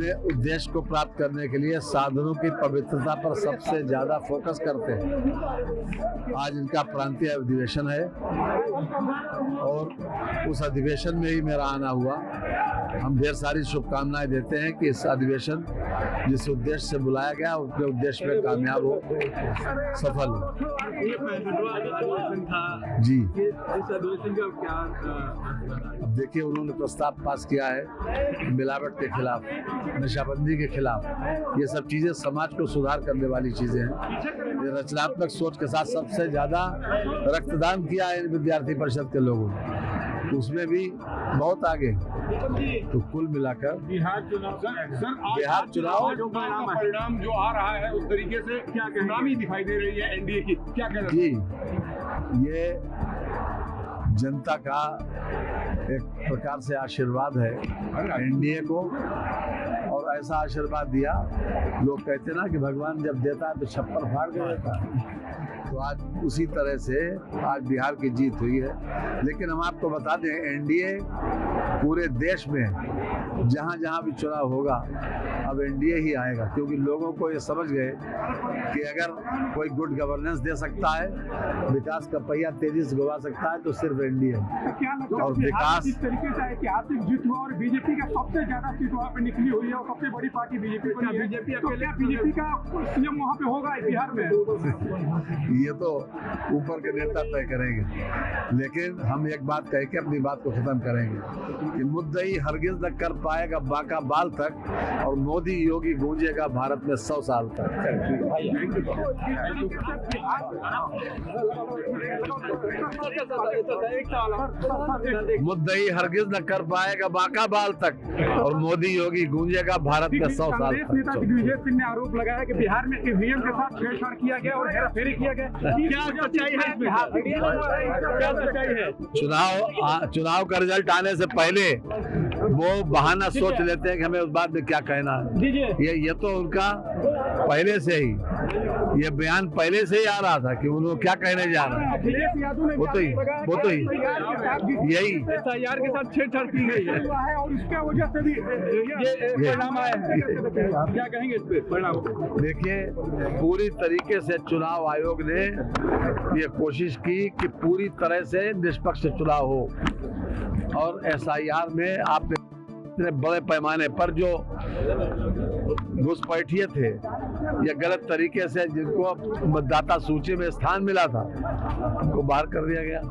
अपने उद्देश्य को प्राप्त करने के लिए साधनों की पवित्रता पर सबसे ज्यादा फोकस करते हैं। आज इनका प्रांतीय अधिवेशन है और उस अधिवेशन में ही मेरा आना हुआ। हम ढेर सारी शुभकामनाएं देते हैं कि इस अधिवेशन जिस उद्देश्य से बुलाया गया उसके उद्देश्य में कामयाब हो, सफल हो। जी, इस अधिवेशन का क्या अब देखिए, उन्होंने प्रस्ताव पास किया है मिलावट के खिलाफ, नशाबंदी के खिलाफ। ये सब चीजें समाज को सुधार करने वाली चीजें हैं। ये रचनात्मक सोच के साथ सबसे ज्यादा रक्तदान किया है इन विद्यार्थी परिषद के लोगों ने, उसमें भी बहुत आगे। तो कुल मिलाकर बिहार चुनाव जो परिणाम जो आ रहा है उस तरीके से क्या नामी दिखाई दे रही है एनडीए की, क्या कहना जी, ये जनता का एक प्रकार से आशीर्वाद है एनडीए को, और ऐसा आशीर्वाद दिया। लोग कहते ना कि भगवान जब देता है तो छप्पर फाड़ के देता है, तो आज उसी तरह से आज बिहार की जीत हुई है। लेकिन हम आपको बता दें, एनडीए पूरे देश में जहाँ जहाँ भी चुनाव होगा अब एनडीए ही आएगा, क्योंकि लोगों को ये समझ गए कि अगर कोई गुड गवर्नेंस दे सकता है, विकास का पहिया तेजी से घुमा सकता है, तो सिर्फ एनडीए। और विकास इस तरीके से ऐतिहासिक जीत हुआ और बीजेपी का सबसे ज्यादा सीट वहाँ पे निकली हुई है और सबसे बड़ी पार्टी बीजेपी को। बीजेपी का सीएम वहाँ पे होगा बिहार में? ये तो ऊपर के नेता तय करेंगे, लेकिन हम एक बात कह के अपनी बात को खत्म करेंगे कि मुद्दई हरगिज न कर पाएगा बाका बाल तक, और मोदी योगी गूंजेगा भारत में 100 साल तक। मुद्दई हरगिज न कर पाएगा बाका बाल तक, और मोदी योगी गूंजेगा भारत में 100 साल तक। नेता दिग्विजय सिंह ने आरोप लगाया कि बिहार में ईवीएम के साथ छेड़छाड़ किया गया और हेराफेरी किया गया। क्या सच्चाई है बिहार? क्या सच्चाई है? चुनाव का रिजल्ट आने से पहले वो बहाना सोच लेते हैं कि हमें उस बात में क्या कहना है। ये तो उनका पहले से ही ये बयान पहले से ही आ रहा था कि उन्होंने क्या कहने जा रहा है। वो तो ही यही एसआईआर के साथ छेड़छाड़ की गई है और इसके वजह से भी ये परिणाम आया है। क्या कहेंगे इस पे परिणाम? देखिए, पूरी तरीके से चुनाव आयोग ने ये कोशिश की कि पूरी तरह से निष्पक्ष चुनाव हो, और एसआईआर में आपने इतने बड़े पैमाने पर जो घुसपैठिए थे या गलत तरीके से जिनको मतदाता सूची में स्थान मिला था, उनको बाहर कर दिया गया।